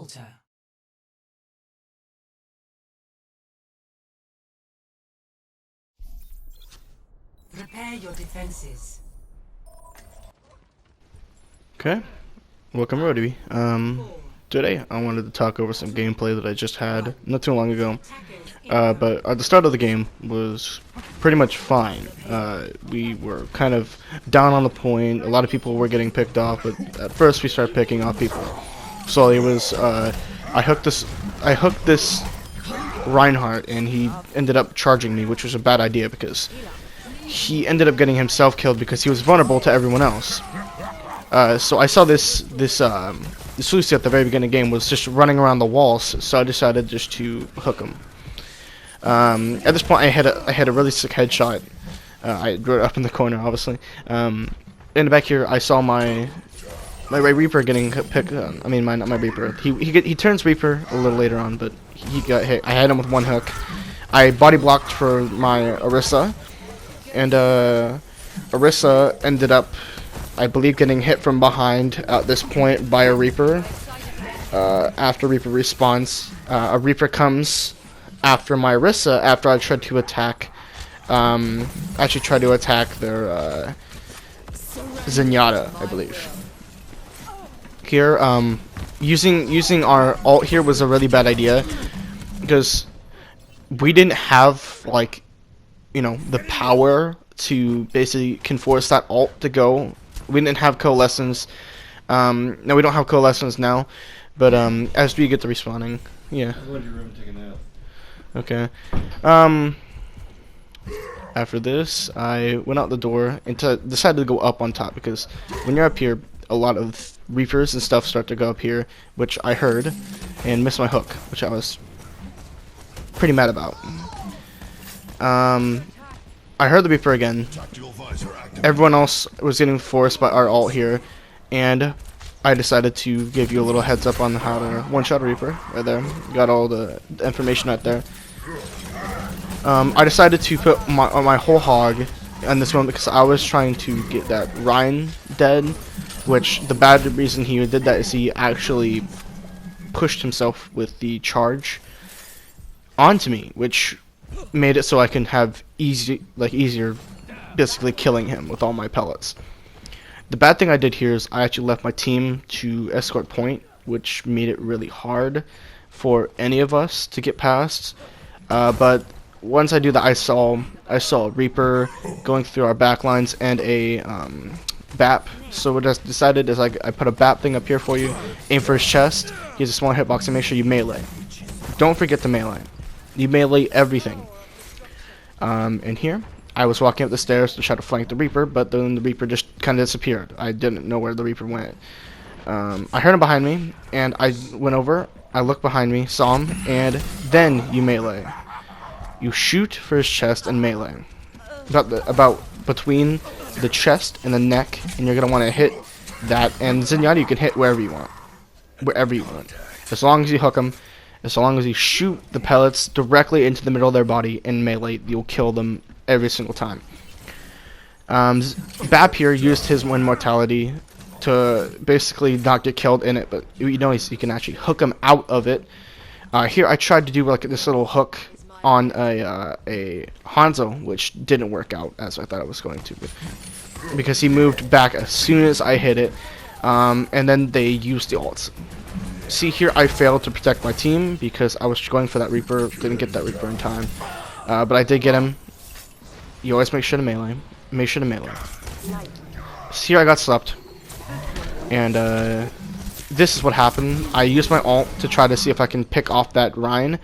altar. Prepare your defenses. Okay, welcome Roadhog. Today I wanted to talk over some gameplay that I just had not too long ago. But at the start of the game was pretty much fine. We were kind of down on the point. A lot of people were getting picked off, but at first we started picking off people. So it was I hooked this Reinhardt, and he ended up charging me, which was a bad idea because he ended up getting himself killed because he was vulnerable to everyone else. So I saw this Lucy at the very beginning of the game was just running around the walls, so I decided just to hook him. At this point, I had a really sick headshot. I drew it up in the corner, obviously. In the back here, I saw my Reaper getting picked. I mean, not my Reaper. He turns Reaper a little later on, but he got hit. I had him with one hook. I body blocked for my Orisa, and Orisa ended up, I believe, getting hit from behind at this point by a Reaper. After Reaper respawns, a Reaper comes after my Orisa after I tried to attack. Actually tried to attack their Zenyatta, I believe. Here, using our ult here was a really bad idea because we didn't have, like, you know, the power to basically can force that ult to go. We didn't have coalescence. No, we don't have coalescence now, but as we get to respawning, yeah. I'm going to your room to take a nap. Okay. After this, I went out the door and decided to go up on top because when you're up here, a lot of Reapers and stuff start to go up here, which I heard, and missed my hook, which I was pretty mad about. I heard the Reaper again. Everyone else was getting forced by our ult here, and I decided to give you a little heads up on how to one-shot a Reaper right there. Got all the information right there. I decided to put my whole hog on this one because I was trying to get that Ryan dead, which the bad reason he did that is he actually pushed himself with the charge onto me, which made it so I can have easier basically killing him with all my pellets. The bad thing I did here is I actually left my team to escort point, which made it really hard for any of us to get past. But once I do that, I saw a Reaper going through our backlines and a BAP. So what I decided is I put a BAP thing up here for you. Aim for his chest. He has a small hitbox, and make sure you melee. Don't forget to melee. You melee everything. And here, I was walking up the stairs to try to flank the Reaper, but then the Reaper just kind of disappeared. I didn't know where the Reaper went. I heard him behind me, and I went over. I looked behind me, saw him, and then you melee. You shoot for his chest and melee. About between the chest and the neck, and you're gonna want to hit that. And Zenyatta, you can hit wherever you want, as long as you hook them. As long as you shoot the pellets directly into the middle of their body in melee, you'll kill them every single time. Bap here used his one mortality to basically not get killed in it, but you know you can actually hook him out of it. Here I tried to do like this little hook on a Hanzo, which didn't work out as I thought it was going to, because he moved back as soon as I hit it, and then they used the ults. See here, I failed to protect my team because I was going for that Reaper, didn't get that Reaper in time, but I did get him. You always make sure to melee. Make sure to melee. See here, I got slept, and this is what happened. I used my ult to try to see if I can pick off that Ryan.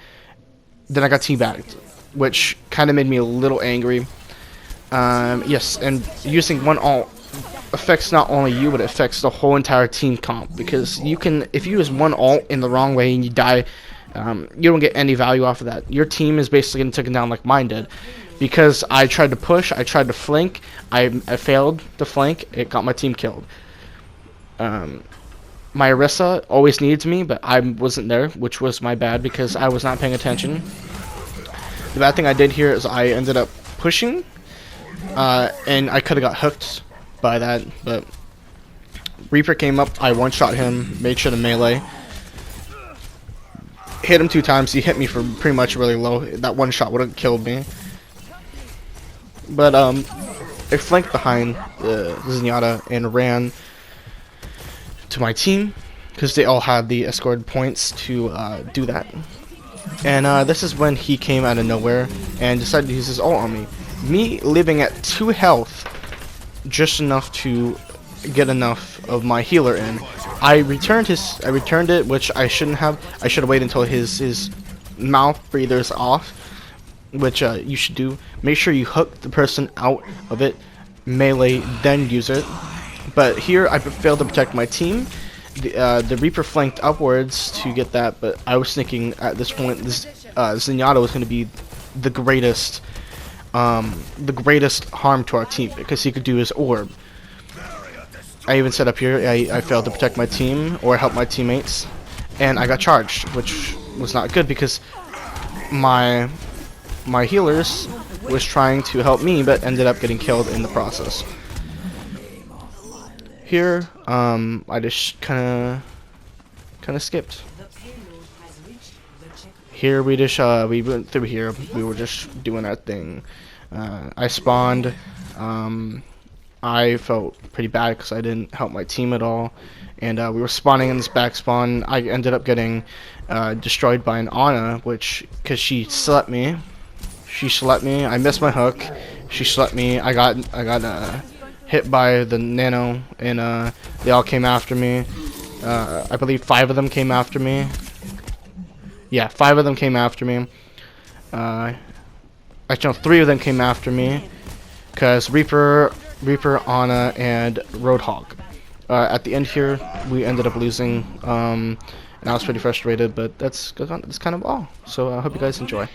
Then I got teabagged, which kind of made me a little angry. Yes, and using one ult affects not only you, but it affects the whole entire team comp, because you can, if you use one ult in the wrong way and you die, you don't get any value off of that. Your team is basically getting taken down like mine did, because I tried to push, I tried to flank, I failed to flank, it got my team killed. My Orisa always needs me, but I wasn't there, which was my bad because I was not paying attention. The bad thing I did here is I ended up pushing, and I could have got hooked by that, but Reaper came up, I one-shot him, made sure to melee. hit him 2 times. He hit me for pretty much really low. That one shot would have killed me. But I flanked behind the Zenyatta and ran to my team because they all had the escorted points to do that. And this is when he came out of nowhere and decided to use his ult on me. Me living at 2 health, just enough to get enough of my healer in. I returned it, which I shouldn't have. I should have waited until his mouth breather's off, which you should do. Make sure you hook the person out of it, melee, then use it. But here I failed to protect my team. The Reaper flanked upwards to get that, but I was thinking at this point this Zenyatta was going to be the greatest harm to our team because he could do his orb. I even set up here. I failed to protect my team or help my teammates, and I got charged, which was not good because my healers was trying to help me, but ended up getting killed in the process. Here, I just kind of skipped. Here we went through here. We were just doing our thing. I spawned. I felt pretty bad because I didn't help my team at all, and we were spawning in this back spawn. I ended up getting destroyed by an Ana, because she slept me. I missed my hook. She slept me. I got hit by the nano, and they all came after me. I believe 5 of them came after me. Yeah, 5 of them came after me. Actually, no, 3 of them came after me, because Reaper, Ana, and Roadhog. At the end here, we ended up losing, and I was pretty frustrated, but that's kind of all. So I hope you guys enjoy.